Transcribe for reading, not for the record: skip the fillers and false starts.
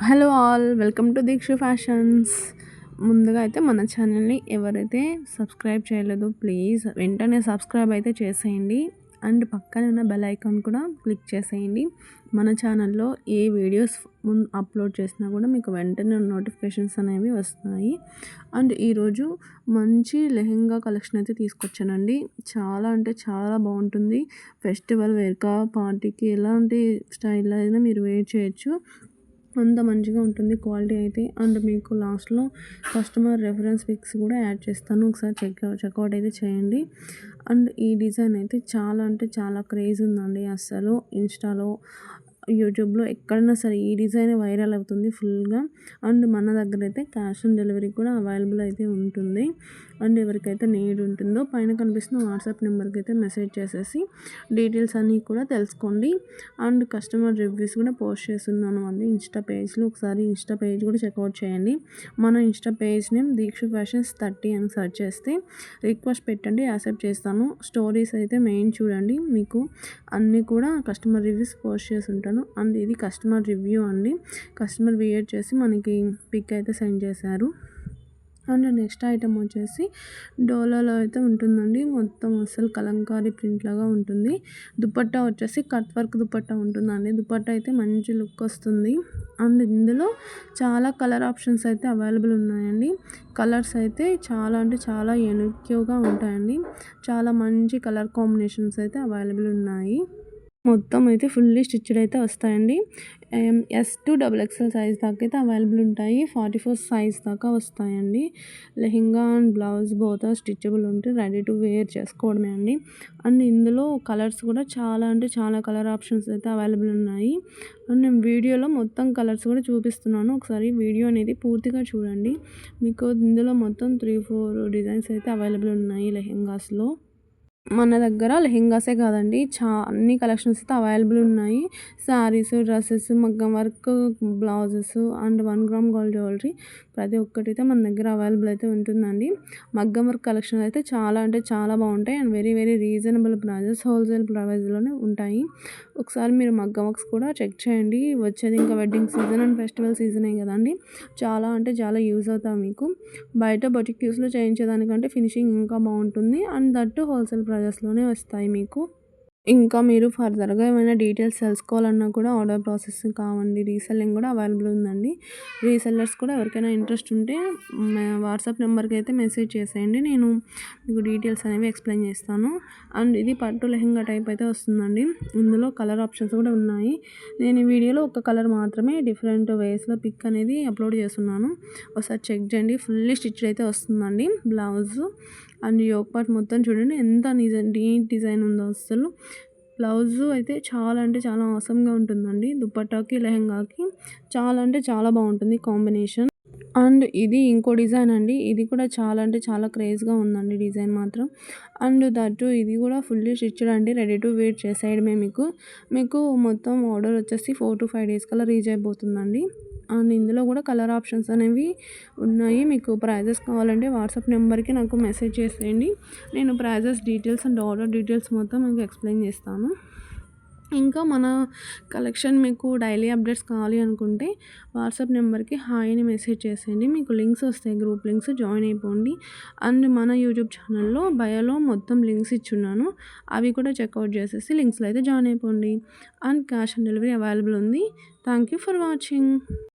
Hello all, welcome to Deekshu fashions. ముందుగా అయితే మన ఛానల్ని ఎవరైతే సబ్స్క్రైబ్ చేయలేదో ప్లీజ్ వెంటనే సబ్స్క్రైబ్ అయితే చేసేయండి. అండ్ పక్కన ఉన్న బెల్ ఐకాన్ కూడా క్లిక్ చేసేయండి. మన ఛానల్లో ఏ వీడియోస్ అప్లోడ్ చేసినా కూడా మీకు వెంటనే నోటిఫికేషన్స్ అనేవి వస్తాయి. అండ్ ఈరోజు మంచి లెహెంగా కలెక్షన్ అయితే తీసుకొచ్చానండి. చాలా అంటే చాలా బాగుంటుంది. ఫెస్టివల్ వేర్కా, పార్టీకి ఎలాంటి స్టైల్లో అయినా మీరు వేర్ చేయొచ్చు. అంత మంచిగా ఉంటుంది క్వాలిటీ అయితే. అండ్ మీకు లాస్ట్లో కస్టమర్ రెఫరెన్స్ పిక్స్ కూడా యాడ్ చేస్తాను, ఒకసారి చెక్అవుట్ అయితే చేయండి. అండ్ ఈ డిజైన్ అయితే చాలా అంటే చాలా క్రేజ్ ఉందండి. అస్సలు ఇన్స్టాలో, యూట్యూబ్లో ఎక్కడైనా సరే ఈ డిజైన్ వైరల్ అవుతుంది ఫుల్గా. అండ్ మన దగ్గర అయితే క్యాష్ ఆన్ డెలివరీ కూడా అవైలబుల్ అయితే ఉంటుంది. అండ్ ఎవరికైతే నీడ్ ఉంటుందో పైన కనిపిస్తున్న వాట్సాప్ నెంబర్కి అయితే మెసేజ్ చేసేసి డీటెయిల్స్ అన్నీ కూడా తెలుసుకోండి. అండ్ కస్టమర్ రివ్యూస్ కూడా పోస్ట్ చేస్తున్నాను అండి ఇన్స్టా పేజ్లో, ఒకసారి ఇన్స్టా పేజ్ కూడా చెక్అవుట్ చేయండి. మన Insta page name Deekshu fashions 30 అని సెర్చ్ చేస్తే రిక్వెస్ట్ పెట్టండి, యాక్సెప్ట్ చేస్తాను. స్టోరీస్ అయితే మెయిన్ చూడండి, మీకు అన్నీ కూడా కస్టమర్ రివ్యూస్ పోస్ట్ చేసి ఉంటాను. అండ్ ఇది కస్టమర్ రివ్యూ అండి. కస్టమర్ వియర్ చేసి మనకి పిక్ అయితే సెండ్ చేశారు. అండ్ నెక్స్ట్ ఐటమ్ వచ్చేసి డోలాలో అయితే ఉంటుందండి. మొత్తం అసలు కలంకారీ ప్రింట్ లాగా ఉంటుంది. దుపట్టా వచ్చేసి కట్ వర్క్ దుపట్టా ఉంటుందండి. దుపట్టా అయితే మంచి లుక్ వస్తుంది. అండ్ ఇందులో చాలా కలర్ ఆప్షన్స్ అయితే అవైలబుల్ ఉన్నాయండి. కలర్స్ అయితే చాలా అంటే చాలా యూనిక్గా ఉంటాయండి. చాలా మంచి కలర్ కాంబినేషన్స్ అయితే అవైలబుల్ ఉన్నాయి. మొత్తం అయితే ఫుల్లీ స్టిచ్డ్ అయితే వస్తాయండి. ఎస్ టు XXL సైజ్ దాకా అయితే అవైలబుల్ ఉంటాయి. 44 సైజ్ దాకా వస్తాయండి. Lehenga and blouse both stitchable ఉంటే రెడీ టు వేర్ చేసుకోవడమే అండి. అండ్ ఇందులో కలర్స్ కూడా చాలా అంటే చాలా కలర్ ఆప్షన్స్ అయితే అవైలబుల్ ఉన్నాయి. అండ్ నేను వీడియోలో మొత్తం కలర్స్ కూడా చూపిస్తున్నాను, ఒకసారి వీడియో అనేది పూర్తిగా చూడండి. మీకు ఇందులో మొత్తం 3-4 డిజైన్స్ అయితే అవైలబుల్ ఉన్నాయి లెహెంగాస్లో. మన దగ్గర లెహెంగాసే కాదండి, అన్ని కలెక్షన్స్ అయితే అవైలబుల్ ఉన్నాయి. శారీస్, డ్రెస్సెస్, మగ్గం work, blouses and 1 gram gold jewellery ప్రతి ఒక్కటైతే మన దగ్గర అవైలబుల్ అయితే ఉంటుందండి. మగ్గం వర్క్ కలెక్షన్ అయితే చాలా అంటే చాలా బాగుంటాయి. And very very reasonable prices, wholesale ప్రైస్లోనే ఉంటాయి. ఒకసారి మీరు మగ్గం వర్క్స్ కూడా చెక్ చేయండి. వచ్చేది ఇంకా వెడ్డింగ్ సీజన్ అండ్ ఫెస్టివల్ సీజనే కదండి. చాలా అంటే చాలా యూజ్ అవుతాయి మీకు. బయట బొటిక్యూస్లో చేయించేదానికంటే ఫినిషింగ్ ఇంకా బాగుంటుంది. అండ్ దట్టు హోల్సేల్ ప్రైజెస్లోనే వస్తాయి మీకు. ఇంకా మీరు ఫర్దర్గా ఏమైనా డీటెయిల్స్ తెలుసుకోవాలన్నా కూడా ఆర్డర్ ప్రాసెసింగ్ కావండి, రీసెల్లింగ్ కూడా అవైలబుల్ ఉందండి. రీసెల్లర్స్ కూడా ఎవరికైనా ఇంట్రెస్ట్ ఉంటే వాట్సాప్ నెంబర్కి అయితే మెసేజ్ చేసేయండి, నేను మీకు డీటెయిల్స్ అనేవి ఎక్స్ప్లెయిన్ చేస్తాను. అండ్ ఇది పట్టు లెహెంగా టైప్ అయితే వస్తుందండి. ఇందులో కలర్ ఆప్షన్స్ కూడా ఉన్నాయి. నేను ఈ వీడియోలో ఒక కలర్ మాత్రమే డిఫరెంట్ వేస్లో పిక్ అనేది అప్లోడ్ చేస్తున్నాను, ఒకసారి చెక్ చేయండి. ఫుల్లీ స్టిచ్డ్ అయితే వస్తుందండి బ్లౌజ్. అండ్ యోక్ పార్ట్ మొత్తం చూడండి ఎంత నీట్ డిజైన్ ఉందో అసలు. బ్లౌజు అయితే చాలా అంటే చాలా ఆసమ్గా ఉంటుందండి. దుపట్టాకి లెహెంగాకి చాలా అంటే చాలా బాగుంటుంది కాంబినేషన్. అండ్ ఇది ఇంకో డిజైన్ అండి, ఇది కూడా చాలా అంటే చాలా క్రేజ్గా ఉందండి డిజైన్ మాత్రం. అండ్ దట్టు ఇది కూడా ఫుల్లీ స్టిచ్డ్ అండి, రెడీ టు వేర్ చేసేయడమే. మీకు మొత్తం ఆర్డర్ వచ్చేసి 4 to 5 days కల్లా రీచ్ అయిపోతుందండి. అండ్ ఇందులో కూడా కలర్ ఆప్షన్స్ అనేవి ఉన్నాయి. మీకు ప్రైజెస్ కావాలంటే వాట్సాప్ నెంబర్కి నాకు మెసేజ్ చేసేయండి, నేను prizes details and order details మొత్తం మీకు ఎక్స్ప్లెయిన్ చేస్తాను. ఇంకా మన కలెక్షన్ మీకు డైలీ అప్డేట్స్ కావాలి అనుకుంటే వాట్సాప్ నెంబర్కి హాయ్ అని మెసేజ్ చేసేయండి, మీకు లింక్స్ వస్తాయి, గ్రూప్ లింక్స్, జాయిన్ అయిపోండి. అండ్ మన యూట్యూబ్ ఛానల్లో బయోలో మొత్తం లింక్స్ ఇచ్చున్నాను, అవి కూడా చెక్అవుట్ చేసేసి లింక్స్లో అయితే జాయిన్ అయిపోండి. And cash on delivery available ఉంది. Thank you for watching.